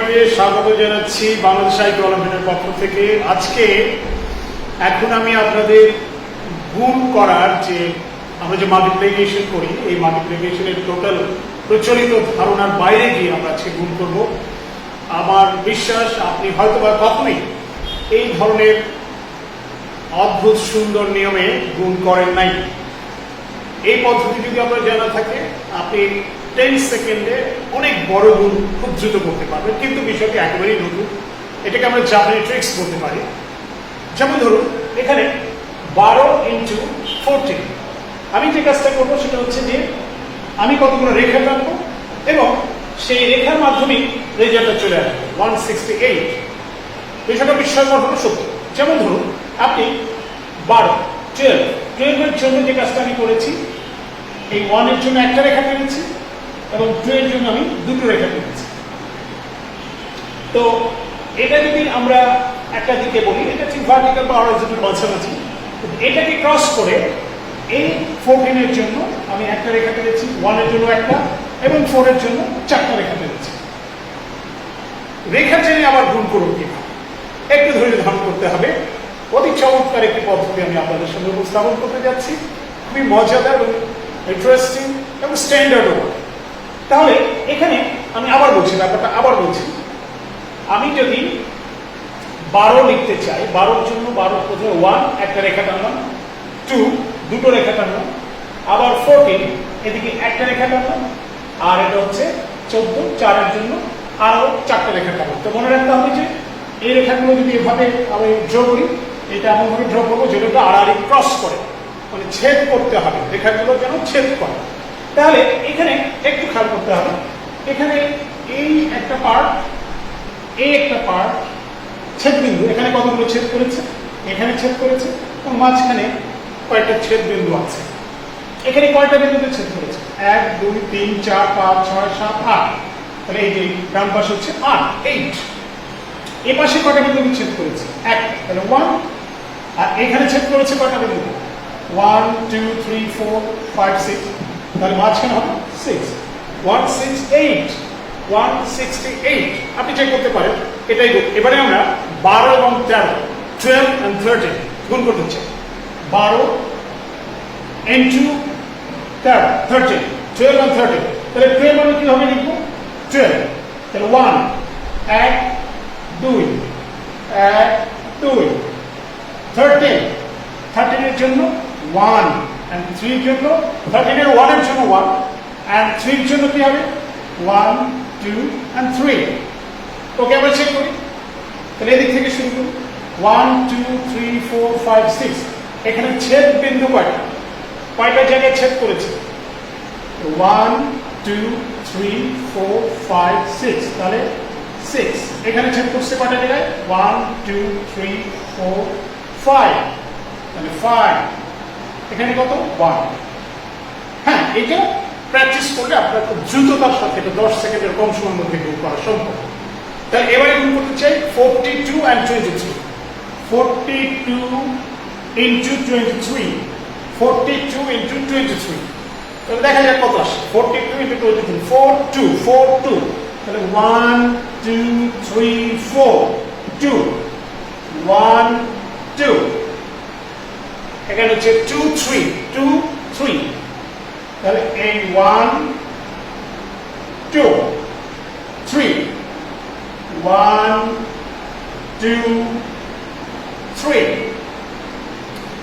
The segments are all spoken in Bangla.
সবাইকে স্বাগত জানাচ্ছি বাংলাদেশ সাহিত্য অলিম্পিয়াডের পক্ষ থেকে। আজকে এখন আমি আপনাদের গুণ করার যে আমরা যে মাল্টিপ্লিকেশন করি, এই মাল্টিপ্লিকেশনের টোটাল প্রচলিত ধারণার বাইরে গিয়ে আমরা আজকে গুণ করব। আমার বিশ্বাস আপনি হয়তো বা কখনোই এই ধরনের অদ্ভুত সুন্দর নিয়মে গুণ করেন নাই। এই পদ্ধতি যদি আপনার জানা থাকে, আপনি 10 সেকেন্ডে অনেক বড় গুণ খুব দ্রুত করতে পারবেন। কিন্তু বিষয়টি একেবারেই নতুন, এটাকে আমরা জাপানি ট্রিক্স বলতে পারি। যেমন ধরুন, এখানে 12 ইন্টু 14, আমি যে কাজটা করবো সেটা হচ্ছে যে আমি কতগুলো রেখা টানবো এবং সেই রেখার মাধ্যমেই রেজাল্টটা চলে আসবে 168। বিষয়টা বিস্ময়কর হলো সত্য। যেমন ধরুন, আপনি 12 এর জন্য যে কাজটা আমি করেছি, এই 1 এর জন্য একটা রেখা টেনেছি এবং 2 এর জন্য আমি দুটো রেখা টেনেছি। তো এটা যদি আমরা একটা দিকে বলি, এটা ঠিক ভার্টিক্যাল বা হরাইজন্টাল মাঝামাঝি, এটাকে ক্রস করে এই 14 এর জন্য আমি একটা রেখা টেনেছি, 1 এর জন্য একটা এবং 4 এর জন্য চারটা রেখা টেনেছি। রেখা টেনে আবার গুণ করুন কিনা, একটু ধৈর্য ধারণ করতে হবে। অতি চমৎকার একটি পদ্ধতি আমি আপনাদের সামনে উপস্থাপন করতে যাচ্ছি, খুবই মজাদার এবং ইন্টারেস্টিং এবং স্ট্যান্ডার্ড। তাহলে এখানে আমি আবার বলছি, ব্যাপারটা আবার বলছি। আমি যদি 12 লিখতে চাই, 12 এর জন্য 12 প্রথমে 1 একটা রেখা টানলাম, 2 দুটো রেখা টানলাম, আবার 14 এদিকে একটা রেখা টানলাম, আর এটা হচ্ছে 14 4 এর জন্য আরো চারটা রেখা টানলাম। তো মনে রাখতে হবে যে এই রেখাগুলো যদি এভাবে আমি ড্র করি, এটা এমনভাবে ড্র করবো যেটা আড়াআড়ি ক্রস করে, মানে ছেদ করতে হবে, রেখাগুলো যেন ছেদ করে। তাহলে এখানে একটু খেয়াল করতে হবে, এখানে এই একটা পার্ট, এই একটা পার্ট ছেদ বিন্দু, এখানে কতগুলো ছেদ করেছে, এখানে ছেদ করেছে এবং মাঝখানে কয়েকটা ছেদ বিন্দু আছে। এখানে কয়টা বিন্দুতে ছেদ করেছে? 1 2 3 4 5 6 7 8। তাহলে এই যে ডান পাশে হচ্ছে 8। এ পাশে কয়টা বিন্দুতে ছেদ করেছে? 1, তাহলে 1। আর এখানে ছেদ করেছে কয়টা বিন্দু? 1 2 3 4 5 6। তাহলে মাঝখানে হবে 6, 168, 168। আপনি চেক করতে পারেন, এটাই গুণ। এবারে আমরা 12 এবং 13, 12 and 13 গুণ করতে চাই। 12 into 13, 12 and 13। তাহলে 12 মানে কিভাবে লিখবো? 12, তাহলে 1 1 2 1 2। 13 এর জন্য 1 and 3 এর জন্য, 13 এর 1 এর জন্য 1 and 3 এর জন্য কি হবে? 1 2 and 3। ওকে, আমরা চেক করি। তাহলে এদিক থেকে শুরু করি। 1 2 3 4 5 6। এখানে ছেদ বিন্দু কয়টা জায়গায় ছেদ করেছে? 1 2 3 4 5 6। তাহলে 6 এখানে ছেদ করছে কয়টা জায়গায়? 1 2 3 4 5। তাহলে 5 এখানে কত? 1। হ্যাঁ, এটা প্র্যাকটিস করলে আপনার খুব দ্রুততার সাথে এটা 10 সেকেন্ডের কম সময়ের মধ্যে গুণ করা সম্ভব। তাহলে এবারে গুণ করতে চাই 42 and 23। 42 into 23, 42 into 23। তাহলে দেখা যাক কত আসে। 42 into 23, 4 2 4 2। তাহলে 1 2 3 4 2 1 2। এখানে হচ্ছে 2 3 2 3। তাহলে এই 1 2 3 1 2 3।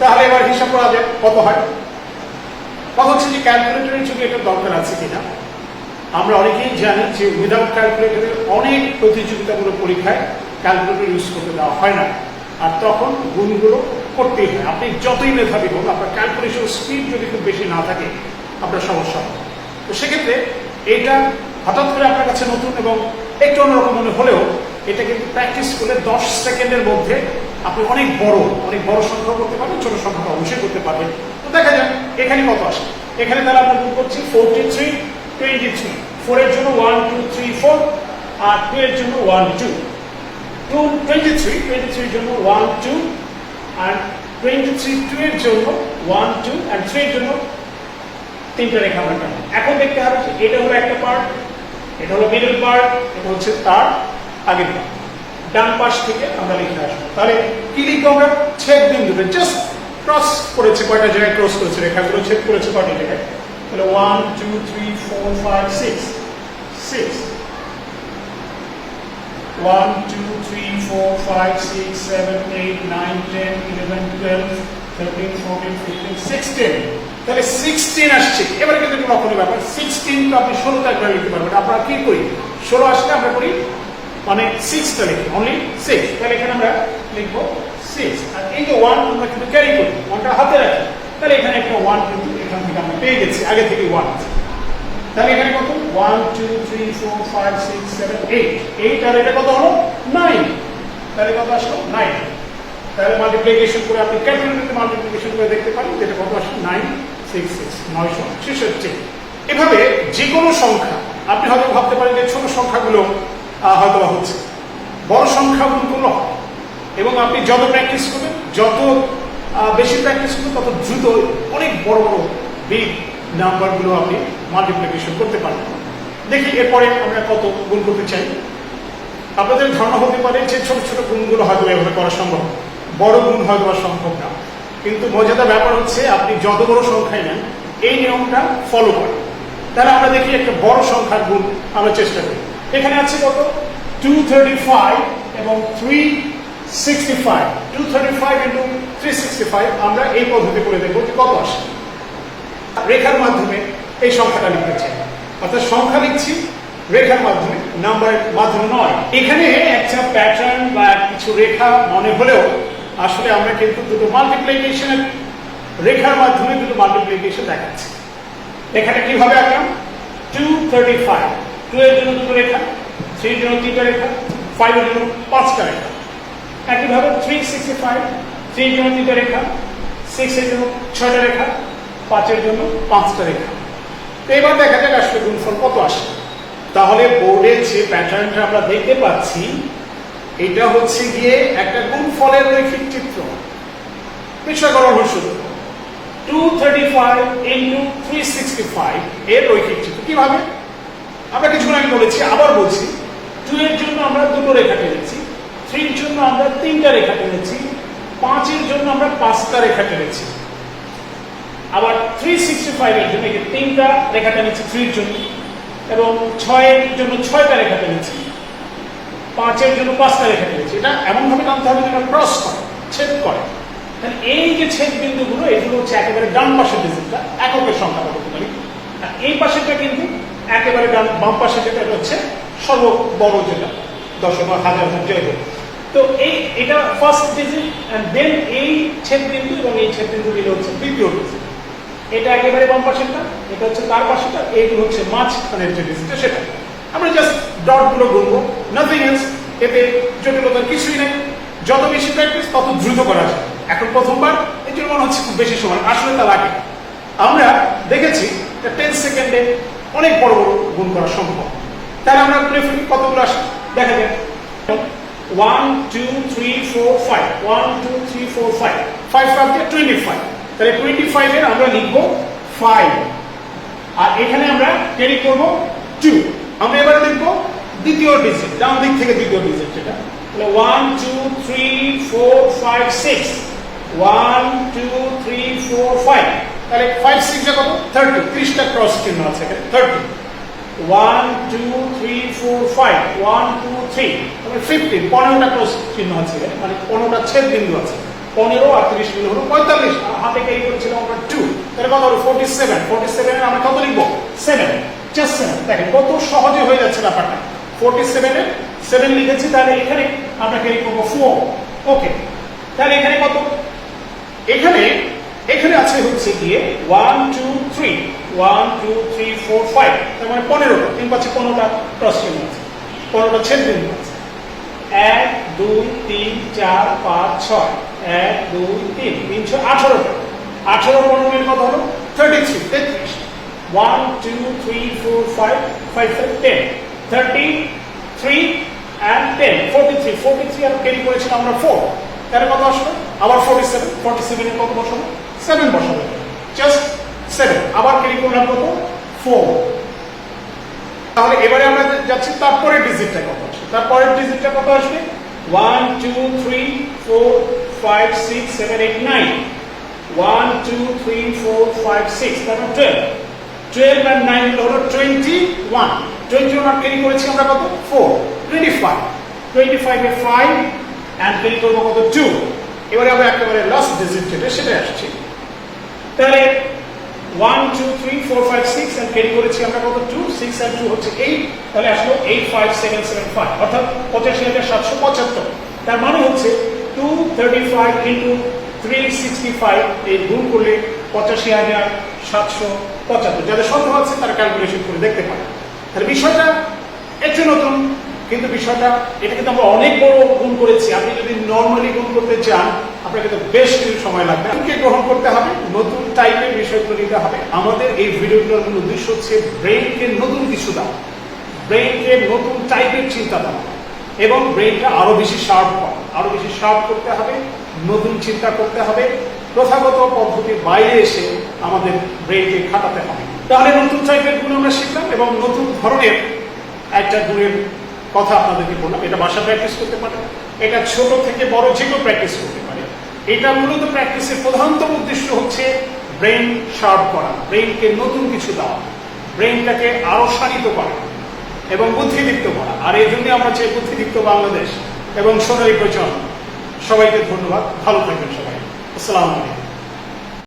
তাহলে এবার হিসাব করা যায় কত হয়। কথা হচ্ছে যে ক্যালকুলেটরের যুগে এটা দরকার আছে কিনা। আমরা অনেকেই জানি যে উইদাউট ক্যালকুলেটরের অনেক প্রতিযোগিতামূলক পরীক্ষায় ক্যালকুলেটর ইউজ করতে দেওয়া হয় না, আর তখন গুণগুলো করতেই হয়। আপনি যতই মেধাবী হোক, আপনার ক্যালকুলেশন স্পিড যদি খুব বেশি না থাকে, আপনার সমস্যা হবে। তো সেক্ষেত্রে এটা হঠাৎ করে আপনার কাছে নতুন এবং একটু অন্যরকম মনে হলেও, এটা কিন্তু প্র্যাকটিস করলে 10 সেকেন্ডের মধ্যে আপনি অনেক বড় সংখ্যা করতে পারবেন, ছোট সংখ্যা অবশ্যই করতে পারবেন। তো দেখা যাক এখানে কত আসে। এখানে তাহলে আমরা গুণ করছি 43 23। 4 এর জন্য 1 2 3 4, আর 2 এর জন্য 1 2 2 23 এর জন্য 1 2, আর 23 2 এর জন্য 1 2 and 3 এর জন্য তিনটা রেখা আমরা টানবো। এখন দেখতে হবে এটা হলো একটা পার্ট, এটা হলো মিডল পার্ট, এটা হচ্ছে তার আগের ডান পাশ থেকে আমরা লিখে আসবো। তাহলে কি লিখবো আমরা? ছেদ বিন্দুতে জাস্ট ক্রস করেছে, কয়টা জায়গায় ক্রস করেছে, রেখাগুলো ছেদ করেছে কয়টা জায়গায়। তাহলে 1 2 3 4 5 6 6 1 2 3 4 5 6 7 8 9 10 11 12 13 14 15 16। তাহলে 16 আসছে। এবারে কিন্তু একটু লক্ষণীয় ব্যাপার, 16 তো আপনি 16টা একবার লিখতে পারবেন। আমরা কি করি, 16 আসলে আমরা করি মানে 6টা লিখি, অনলি 6। তাহলে এখানে আমরা লিখবো 6। আর এই যে 1 আমরা কিন্তু ক্যারি করি, 1টা হাতে রাখি। তাহলে এখানে একটা 1 কিন্তু এখান থেকে আমরা পেয়ে গেছি, আগে থেকে 1 আছে। তাহলে এখানে কত? 1 2 3 4 5 6 7 8 8 আর এটা কত হলো? 9। তাহলে কত আসলো? 9। তাহলে মাল্টিপ্লিকেশন করে আপনি ক্যালকুলেটরে মাল্টিপ্লিকেশন করে দেখতে পারেন যেটা কত আসে? 966 966। এভাবে যে কোনো সংখ্যা আপনি হয়তো ভাবতে পারেন যে ছোট সংখ্যাগুলো হয়তো হচ্ছে, বড় সংখ্যাগুলো হয়। এবং আপনি যত প্র্যাকটিস করবেন, যত বেশি প্র্যাকটিস করবেন, তত দ্রুত অনেক বড় বড় বিগ নাম্বারগুলো আপনি মাল্টিপ্লিকেশন করতে পারবেন। দেখি এরপরে আমরা কত গুণ করতে চাই। আপনাদের ধারণা হতে পারে যে ছোট ছোট গুণগুলো হয়তো এভাবে করা সম্ভব, বড় গুণ হয়তো সম্ভব না। কিন্তু মজাদার ব্যাপার হচ্ছে আপনি যত বড় সংখ্যায় নেন এই নিয়মটা ফলো করেন। তাহলে আমরা দেখি একটা বড় সংখ্যার গুণ আমরা চেষ্টা করি। এখানে আছে কত? 235 এবং 365। 235 into 365 আমরা এই পদ্ধতি করে দেখবো যে কত আসে। রেখার মাধ্যমে এই সংখ্যাটা লিখতে চাই, অর্থাৎ সংখ্যা লিখছি রেখার মাধ্যমে, নাম্বারের মাধ্যমে নয়। এখানে একটা প্যাটার্ন বা কিছু রেখা মনে হলেও আসলে আমরা কিন্তু দুটো মাল্টিপ্লিকেশনের রেখার মাধ্যমে দুটো মাল্টিপ্লিকেশন দেখাচ্ছি। রেখাটা কিভাবে আঁকলাম? 235, 2 এর জন্য দুটো রেখা, 3 এর জন্য 3টা রেখা, 5 এর জন্য 5টা রেখা। একইভাবে 365, 3 এর জন্য 3টা রেখা, 6 এর জন্য 6টা রেখা, 5 এর জন্য 5টা রেখা। তো এবার দেখা যাক আসলে গুণফল কত আসে। তাহলে বোর্ডে যে প্যাটার্নটা আমরা দেখতে পাচ্ছি এটা হচ্ছে গিয়ে একটা গুণফলের রৈখিক চিত্র। বিষয় গণনা শুরু। 235 into 365 এর রৈখিক চিত্র কিভাবে? আমরা কিছুক্ষণ আগে বলেছি, আবার বলছি, 2 এর জন্য আমরা দুটো রেখা টেনেছি, 3 এর জন্য আমরা 3টা রেখা টেনেছি, 5 এর জন্য আমরা 5টা রেখা টেনেছি। আবার 365 এর জন্য এই যে 3টা রেখা টেনেছি 3 এর জন্য, এবং 6 এর জন্য 6টা রেখা টেনেছি, 5 এর জন্য 5টা রেখা টেনেছি। এটা এমন ভাবে টানতে হবে যেটা ক্রস করে, ছেদ করে। তাহলে এই যে ছেদ বিন্দুগুলো এগুলো হচ্ছে একেবারে ডান পাশের ডিজিটটা, এককের সংখ্যা বলতে পারি। আর এই পাশেরটা কিন্তু একেবারে বাম পাশে যেটা হচ্ছে সর্ববড়, যেটা দশক বা হাজার যাই হোক। তো এটা ফার্স্ট ডিজিট, এন্ড দেন এই ছেদ বিন্দু এবং এই ছেদ বিন্দু মিলে হচ্ছে দ্বিতীয় ডিজিট। এটা একেবারে বাম পাশেরটা, এটা হচ্ছে তার পাশেরটা, এইগুলো হচ্ছে মাঝখানের যে ডিজিটটা সেটা। আমরা জাস্ট ডট গুলো গুনবো, নাথিং এলস। এতে জটিলতার কিছুই নেই। যত বেশি প্র্যাকটিস তত দ্রুত করা যায়। এখন প্রথমবার এই জন্য মনে হচ্ছে খুব বেশি সময়, আসলে তা লাগে। আমরা দেখেছি 10 সেকেন্ডে অনেক বড় বড় গুণ করা সম্ভব। তাহলে আমরা কতগুলো আসে দেখা যায়। 1 2 3 4 5 1 2 3 4 5 5 5 দিয়ে 25। তাহলে 25 এর আমরা লিখবো 5, আর এখানে আমরা ক্যারি করব 2। আমরা এবারে লিখবো দ্বিতীয় ডিজিট, ডান দিক থেকে দ্বিতীয় ডিজিট যেটা। তাহলে 1 2 3 4 5 6 1 2 3 4 5। তাহলে 5 6 এ কত? 30, 30টা ক্রস চিহ্ন আছে এখানে, 30। 1 2 3 4 5 1 2 3 তাহলে 15, 15টা ক্রস চিহ্ন আছে এখানে, মানে 15টা ছেদ বিন্দু আছে। 15 আর 30 মিলে হলো 45, হাতে ক্যারি করেছিলাম আমরা 2। তাহলে কত হলো? 47। 47 এর আমরা কত লিখবো? 7, জাস্ট 7। দেখেন কত সহজে হয়ে যাচ্ছে ব্যাপারটা। 47 এর 7 লিখেছি, তাহলে এখানে আমরা ক্যারি করবো 4। ওকে, তাহলে এখানে কত? এখানে আছে হচ্ছে গিয়ে 1 2 3 1 2 3 4 5, তার মানে 15টা। 3 5 15টা ক্রস চিহ্ন আছে, 15টা ছেদ বিন্দু আছে। 1 2 3 4 5 6 1 2 3 3 6 18টা। 18 15 মিনিট কত হলো? 33, 33। 1 2 3 4 5 5 5 10 33 and 10 43 43 আর ক্যারি করেছিলাম আমরা 4। তাহলে কত আসলো? আবার 47 47 এর কত বসাবো? 7 বসাবো, জাস্ট 7। আবার ক্যারি করলাম কত? 4। তাহলে এবারে আমরা যাচ্ছি তারপরে ডিজিটটা কত আসে। তারপরের ডিজিটটা কত আসবে 1 2 3 4 5 6 7 8 9 1 2 3 4 5 6 তারপর 12 and 9 হলো 21 21 আর ক্যারি করেছি আমরা কত 4 25 এ 5 and ক্যারি করব কত 2 এবারে আমরা একেবারে লাস্ট ডিজিট যেটা সেটা আসছে তাহলে 1 2 3 4 5 6 and ক্যারি করেছি আমরা কত 2 6 and 2 হচ্ছে 8 তাহলে আসলো 85775 অর্থাৎ 85775 তার মানে হচ্ছে 235 into 365 এই গুণ করলে 85775 যাদের সন্দেহ আছে তারা ক্যালকুলেশন করে দেখতে পারে তাহলে বিষয়টা একটু নতুন কিন্তু বিষয়টা এটা কিন্তু আমরা অনেক বড় গুণ করেছি আপনি যদি নরমালি গুণ করতে চান আপনাকে কিন্তু বেশ কিছু সময় লাগবে আপনাকে গ্রহণ করতে হবে নতুন টাইপের বিষয়গুলো নিতে হবে আমাদের এই ভিডিওগুলোর মূল উদ্দেশ্য হচ্ছে ব্রেইনকে নতুন কিছু দাও ব্রেইনকে নতুন টাইপের চিন্তা দাও এবং ব্রেইনটা আরো বেশি শার্প করা আরো বেশি শার্প করতে হবে নতুন চিন্তা করতে হবে প্রথাগত পদ্ধতির বাইরে এসে আমাদের ব্রেইনকে খাটাতে হবে তাহলে নতুন টাইপের গুণ আমরা শিখলাম এবং নতুন ধরনের একটা গুণের কথা আপনাদেরকে বললাম এটা ভাষা প্র্যাকটিস করতে পারে এটা ছোট থেকে বড় যে কেউ প্র্যাকটিস করতে পারে এটা মূলত প্র্যাকটিসের প্রধানতম উদ্দেশ্য হচ্ছে ব্রেইন শার্প করা ব্রেইনকে নতুন কিছু দেওয়া ব্রেইনটাকে আরো শানিত করা এবং বুদ্ধিদীপ্ত করা আর এই জন্য আমরা চাই বুদ্ধিদীপ্ত বাংলাদেশ এবং সোনালী প্রজন্ম সবাইকে ধন্যবাদ ভালো থাকবেন সবাই আসসালামু আলাইকুম